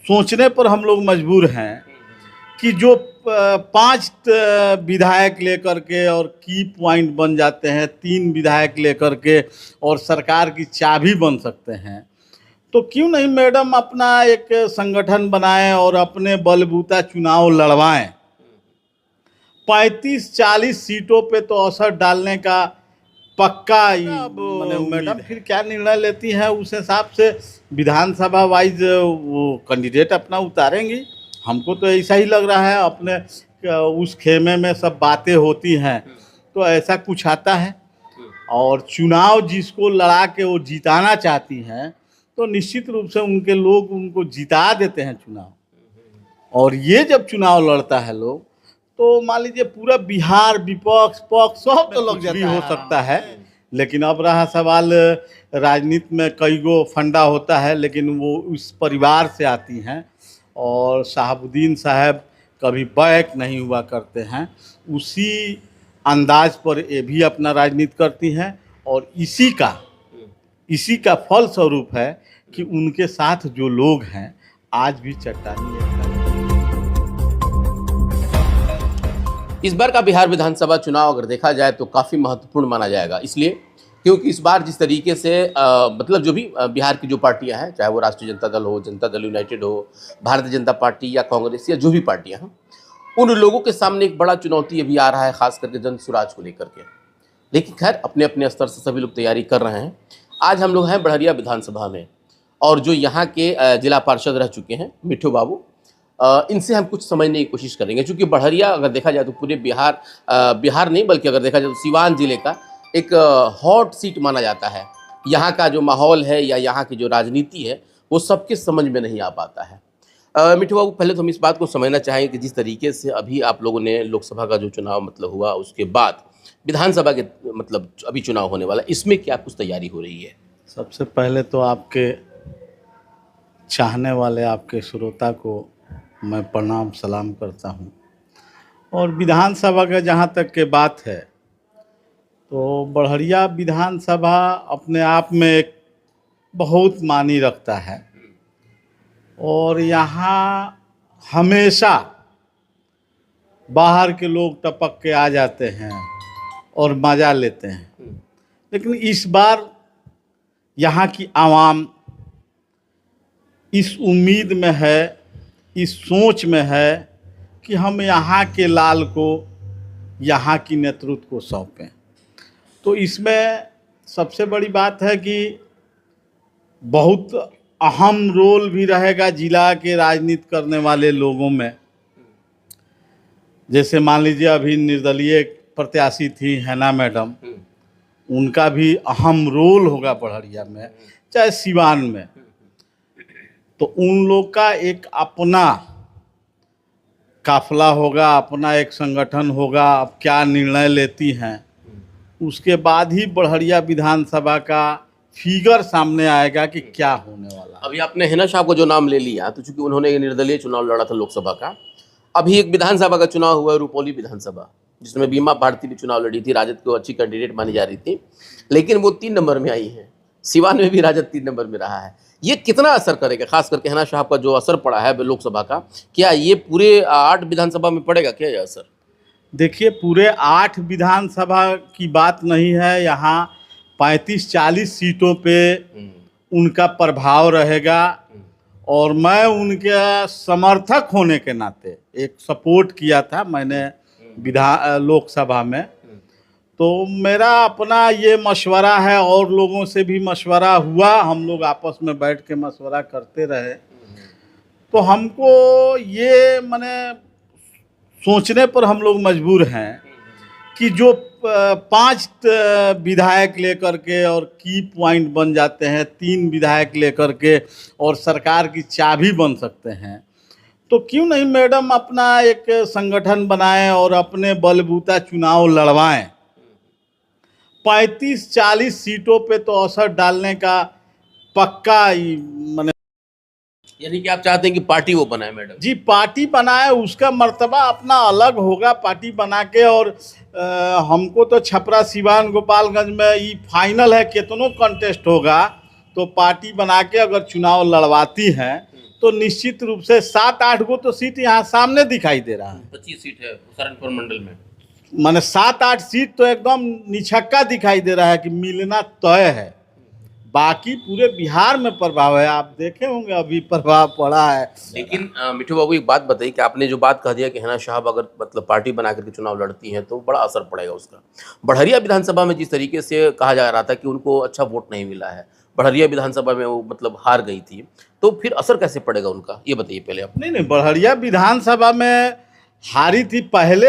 सोचने पर हम लोग मजबूर हैं कि जो 5 विधायक लेकर के और की पॉइंट बन जाते हैं, 3 विधायक लेकर के और सरकार की चाबी बन सकते हैं, तो क्यों नहीं मैडम अपना एक संगठन बनाएं और अपने बलबूता चुनाव लड़वाएं। 35-40 सीटों पे तो असर डालने का पक्का मैडम फिर क्या निर्णय लेती हैं उस हिसाब से विधानसभा वाइज वो कैंडिडेट अपना उतारेंगी। हमको तो ऐसा ही लग रहा है, अपने उस खेमे में सब बातें होती हैं तो ऐसा कुछ आता है, और चुनाव जिसको लड़ा के वो जिताना चाहती हैं तो निश्चित रूप से उनके लोग उनको जिता देते हैं चुनाव। और ये जब चुनाव लड़ता है लोग तो मान लीजिए पूरा बिहार विपक्ष पक्ष सब तो लग जाता हो सकता है। लेकिन अब रहा सवाल, राजनीति में कई गो फंडा होता है लेकिन वो उस परिवार से आती हैं, और शहाबुद्दीन साहब कभी बैक नहीं हुआ करते हैं, उसी अंदाज पर ये भी अपना राजनीति करती हैं। और इसी का फल स्वरूप है कि उनके साथ जो लोग हैं आज भी चट्टानी है। इस बार का बिहार विधानसभा चुनाव अगर देखा जाए तो काफ़ी महत्वपूर्ण माना जाएगा, इसलिए क्योंकि इस बार जिस तरीके से मतलब जो भी बिहार की जो पार्टियां हैं, चाहे वो राष्ट्रीय जनता दल हो, जनता दल यूनाइटेड हो, भारतीय जनता पार्टी या कांग्रेस या जो भी पार्टियां हैं, उन लोगों के सामने एक बड़ा चुनौती अभी आ रहा है, खास करके जन सुराज को लेकर के। लेकिन खैर अपने अपने स्तर से सभी लोग तैयारी कर रहे हैं। आज हम लोग हैं बढ़िया विधानसभा में, और जो यहाँ के जिला पार्षद रह चुके हैं मिठू बाबू, इनसे हम कुछ समझने की कोशिश करेंगे। क्योंकि बढ़िया अगर देखा जाए तो पूरे बिहार नहीं बल्कि अगर देखा जाए तो सिवान जिले का एक हॉट सीट माना जाता है। यहाँ का जो माहौल है या यहाँ की जो राजनीति है वो सबके समझ में नहीं आ पाता है। मिठू बाबू, पहले तो हम इस बात को समझना चाहेंगे कि जिस तरीके से अभी आप लोगों ने लोकसभा का जो चुनाव मतलब हुआ, उसके बाद विधानसभा के मतलब अभी चुनाव होने वाला, इसमें क्या कुछ तैयारी हो रही है? सबसे पहले तो आपके चाहने वाले आपके श्रोता को मैं प्रणाम सलाम करता हूं। और विधानसभा का जहां तक के बात है तो बढ़िया विधानसभा अपने आप में एक बहुत मानी रखता है, और यहाँ हमेशा बाहर के लोग टपक के आ जाते हैं और मज़ा लेते हैं। लेकिन इस बार यहाँ की आवाम इस उम्मीद में है, इस सोच में है कि हम यहाँ के लाल को, यहाँ की नेतृत्व को सौंपें। तो इसमें सबसे बड़ी बात है कि बहुत अहम रोल भी रहेगा जिला के राजनीति करने वाले लोगों में। जैसे मान लीजिए अभी निर्दलीय प्रत्याशी थी हैना मैडम, उनका भी अहम रोल होगा बढ़िया में, चाहे सिवान में। तो उन लोग का एक अपना काफिला होगा, अपना एक संगठन होगा। अब क्या निर्णय लेती हैं उसके बाद ही बढ़िया विधानसभा का फिगर सामने आएगा कि क्या होने वाला। अभी आपने हिना साहब को जो नाम ले लिया, तो चूंकि उन्होंने निर्दलीय चुनाव लड़ा था लोकसभा का, अभी एक विधानसभा का चुनाव हुआ रुपौली विधानसभा, जिसमें बीमा भारती भी चुनाव लड़ी थी, राजद को अच्छी कैंडिडेट मानी जा रही थी, लेकिन वो 3 नंबर में आई है। सिवान में भी राजद 3 नंबर में रहा है। ये कितना असर करेगा, खास करके हिना साहब का जो असर पड़ा है लोकसभा का, क्या ये पूरे 8 विधानसभा में पड़ेगा क्या ये असर? देखिए, पूरे 8 विधानसभा की बात नहीं है, यहाँ 35-40 सीटों पे उनका प्रभाव रहेगा। और मैं उनके समर्थक होने के नाते एक सपोर्ट किया था मैंने लोकसभा में, तो मेरा अपना ये मशवरा है, और लोगों से भी मशवरा हुआ, हम लोग आपस में बैठ के मशवरा करते रहे। तो हमको ये माने सोचने पर हम लोग मजबूर हैं कि जो 5 विधायक लेकर के और की पॉइंट बन जाते हैं, 3 विधायक लेकर के और सरकार की चाबी बन सकते हैं, तो क्यों नहीं मैडम अपना एक संगठन बनाएं और अपने बलबूता चुनाव लड़वाएं। 35-40 सीटों पे तो असर डालने का पक्का माने, यानी कि आप चाहते हैं कि पार्टी वो बनाए मैडम? जी, पार्टी बनाए, उसका मर्तबा अपना अलग होगा पार्टी बना के। और हमको तो छपरा सिवान गोपालगंज में ये फाइनल है, कितनों कंटेस्ट होगा तो पार्टी बना के अगर चुनाव लड़वाती हैं तो निश्चित रूप से 7-8 गो तो सीट यहाँ सामने दिखाई दे रहा है। 25 सीट है सहारनपुर मंडल में, माने 7-8 सीट तो एकदम निछक्का दिखाई दे रहा है कि मिलना तय है। बाकी पूरे बिहार में प्रभाव है, आप देखे होंगे अभी प्रभाव पड़ा है। लेकिन मिठू बाबू एक बात बताइए कि आपने जो बात कह दिया कि हिना साहब अगर मतलब पार्टी बना करके चुनाव लड़ती हैं तो बड़ा असर पड़ेगा उसका। बढ़िया विधानसभा में जिस तरीके से कहा जा रहा था कि उनको अच्छा वोट नहीं मिला है, बढ़िया विधानसभा में वो मतलब हार गई थी, तो फिर असर कैसे पड़ेगा उनका, ये बताइए पहले आप। नहीं, बढ़िया विधानसभा में हारी थी पहले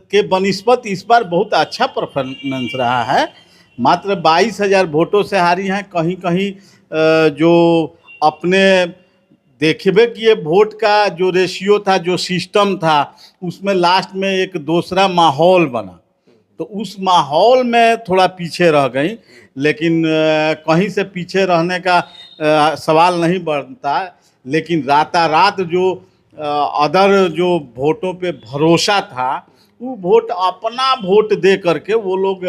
के बनिस्पत इस बार बहुत अच्छा परफॉर्मेंस रहा है। मात्र 22,000 वोटों से हारी हैं। कहीं कहीं जो अपने देखबे कि वोट का जो रेशियो था, जो सिस्टम था, उसमें लास्ट में एक दूसरा माहौल बना, तो उस माहौल में थोड़ा पीछे रह गई। लेकिन कहीं से पीछे रहने का सवाल नहीं बनता। लेकिन रात जो अदर जो वोटों पे भरोसा था, वो वोट अपना वोट दे करके वो लोग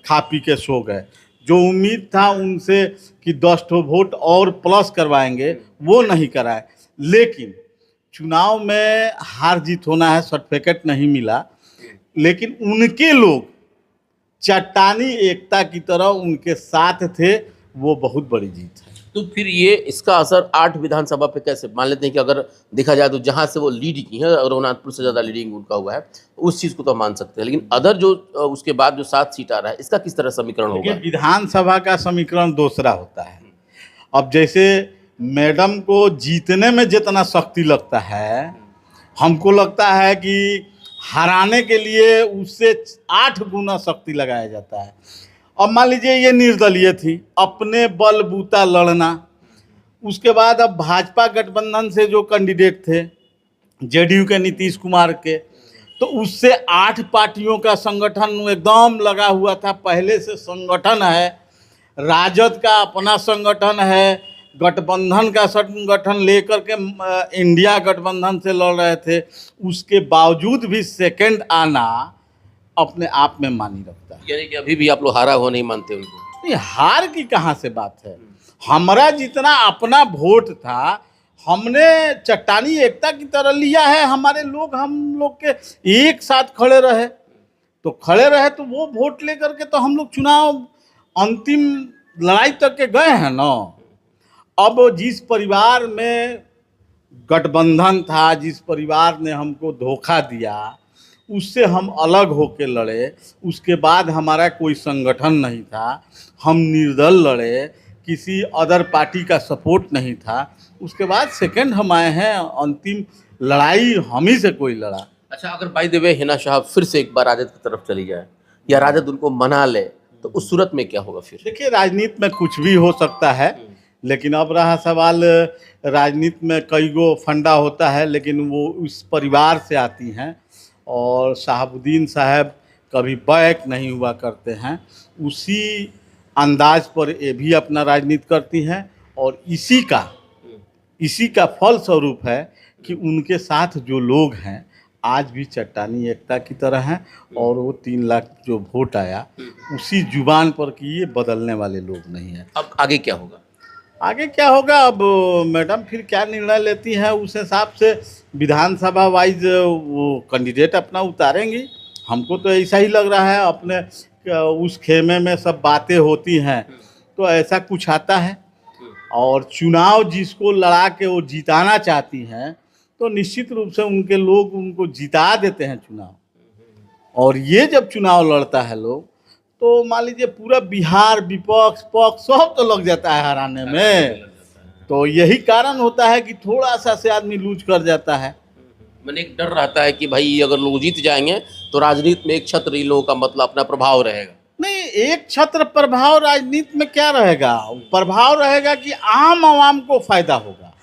खा पी के सो गए। जो उम्मीद था उनसे कि 10 वोट और प्लस करवाएंगे, वो नहीं कराए। लेकिन चुनाव में हार जीत होना है, सर्टिफिकेट नहीं मिला, लेकिन उनके लोग चट्टानी एकता की तरह उनके साथ थे, वो बहुत बड़ी जीत है। तो फिर ये इसका असर 8 विधानसभा पे कैसे, मान लेते हैं कि अगर देखा जाए तो जहां से वो लीड की है, रघुनाथपुर से ज़्यादा लीडिंग उनका हुआ है, उस चीज़ को तो मान सकते हैं, लेकिन अदर जो उसके बाद जो 7 सीट आ रहा है, इसका किस तरह समीकरण होगा? विधानसभा का समीकरण दूसरा होता है। अब जैसे मैडम को जीतने में जितना शक्ति लगता है, हमको लगता है कि हराने के लिए उससे 8 गुना शक्ति लगाया जाता है। अब मान लीजिए ये निर्दलीय थी, अपने बलबूता लड़ना। उसके बाद अब भाजपा गठबंधन से जो कैंडिडेट थे, जेडीयू के नीतीश कुमार के, तो उससे 8 पार्टियों का संगठन एकदम लगा हुआ था। पहले से संगठन है, राजद का अपना संगठन है, गठबंधन का संगठन लेकर के इंडिया गठबंधन से लड़ रहे थे। उसके बावजूद भी सेकंड आना अपने आप में मानी रखता है। यानी कि अभी भी आप लोग हारा हुआ नहीं मानते उनको? नहीं, हार की कहाँ से बात है। हमारा जितना अपना वोट था, हमने चट्टानी एकता की तरह लिया है। हमारे लोग, हम लोग के एक साथ खड़े रहे, तो वो वोट लेकर के तो हम लोग चुनाव अंतिम लड़ाई तक के गए हैं ना। अब जिस परिवार में गठबंधन था, जिस परिवार ने हमको धोखा दिया, उससे हम अलग होकर लड़े। उसके बाद हमारा कोई संगठन नहीं था, हम निर्दल लड़े, किसी अदर पार्टी का सपोर्ट नहीं था। उसके बाद सेकंड हम आए हैं। अंतिम लड़ाई हम ही से कोई लड़ा। अच्छा, अगर बाय द वे हिना साहब फिर से एक बार राजद की तरफ चली जाए या राजद उनको मना ले, तो उस सूरत में क्या होगा फिर? देखिए, राजनीति में कुछ भी हो सकता है, लेकिन अब रहा सवाल, राजनीति में कई गो फंडा होता है, लेकिन वो उस परिवार से आती हैं। और शहाबुद्दीन साहब कभी बैक नहीं हुआ करते हैं, उसी अंदाज पर ये भी अपना राजनीति करती हैं। और इसी का फल स्वरूप है कि उनके साथ जो लोग हैं आज भी चट्टानी एकता की तरह हैं। और वो 3 लाख जो वोट आया, उसी जुबान पर कि ये बदलने वाले लोग नहीं हैं। अब आगे क्या होगा? आगे क्या होगा, अब मैडम फिर क्या निर्णय लेती हैं, उस हिसाब से विधानसभा वाइज वो कैंडिडेट अपना उतारेंगी। हमको तो ऐसा ही लग रहा है। अपने उस खेमे में सब बातें होती हैं, तो ऐसा कुछ आता है। और चुनाव जिसको लड़ा के वो जिताना चाहती हैं, तो निश्चित रूप से उनके लोग उनको जिता देते हैं चुनाव। और ये जब चुनाव लड़ता है लोग, तो मान लीजिए पूरा बिहार विपक्ष पक्ष सब तो लग जाता है हराने में। तो यही कारण होता है कि थोड़ा सा से आदमी लूज कर जाता है। मैंने एक डर रहता है कि भाई अगर लोग जीत जाएंगे तो राजनीति में एक छत्र इन लोगों का मतलब अपना प्रभाव रहेगा। नहीं, एक छत्र प्रभाव राजनीति में क्या रहेगा? प्रभाव रहेगा कि आम आवाम को फायदा होगा।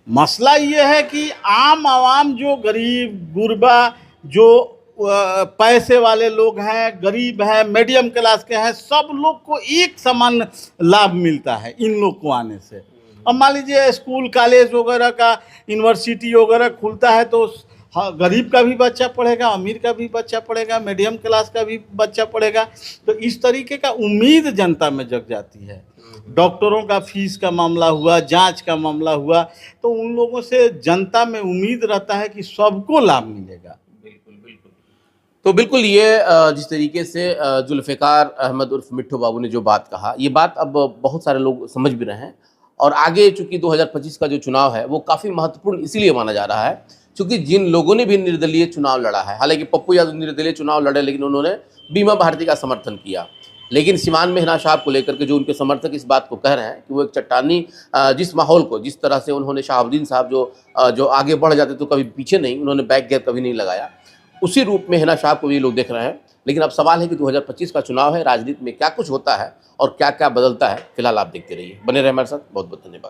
मसला ये है कि आम आवाम जो गरीब गुरबा, जो पैसे वाले लोग हैं, गरीब हैं, मीडियम क्लास के हैं, सब लोग को एक समान लाभ मिलता है इन लोग को आने से। अब मान लीजिए स्कूल कॉलेज वगैरह का, यूनिवर्सिटी वगैरह खुलता है, तो हाँ, गरीब का भी बच्चा पढ़ेगा, अमीर का भी बच्चा पढ़ेगा, मीडियम क्लास का भी बच्चा पढ़ेगा। तो इस तरीके का उम्मीद जनता में जग जाती है। डॉक्टरों का फीस का मामला हुआ, जांच का मामला हुआ, तो उन लोगों से जनता में उम्मीद रहता है कि सबको लाभ मिलेगा। बिल्कुल, बिल्कुल। तो बिल्कुल ये जिस तरीके से जुल्फ़िकार अहमद उर्फ मिट्ठू बाबू ने जो बात कहा, ये बात अब बहुत सारे लोग समझ भी रहे हैं। और आगे चूँकि 2025 का जो चुनाव है, वो काफ़ी महत्वपूर्ण इसीलिए माना जा रहा है, चूँकि जिन लोगों ने भी निर्दलीय चुनाव लड़ा है, हालाँकि पप्पू यादव निर्दलीय चुनाव लड़े, लेकिन उन्होंने बीमा भारती का समर्थन किया। लेकिन सिवान में हिना साहब को लेकर के जो उनके समर्थक इस बात को कह रहे हैं कि वो एक चट्टानी जिस माहौल को, जिस तरह से उन्होंने शहाबुद्दीन साहब जो आगे बढ़ जाते तो कभी पीछे नहीं, उन्होंने बैक गैप कभी नहीं लगाया, उसी रूप में हिना साहब को भी लोग देख रहे हैं। लेकिन अब सवाल है कि 2025 का चुनाव है, राजनीति में क्या कुछ होता है और क्या क्या बदलता है, फिलहाल आप देखते रहिए। बने रहे हमारे साथ। बहुत बहुत धन्यवाद।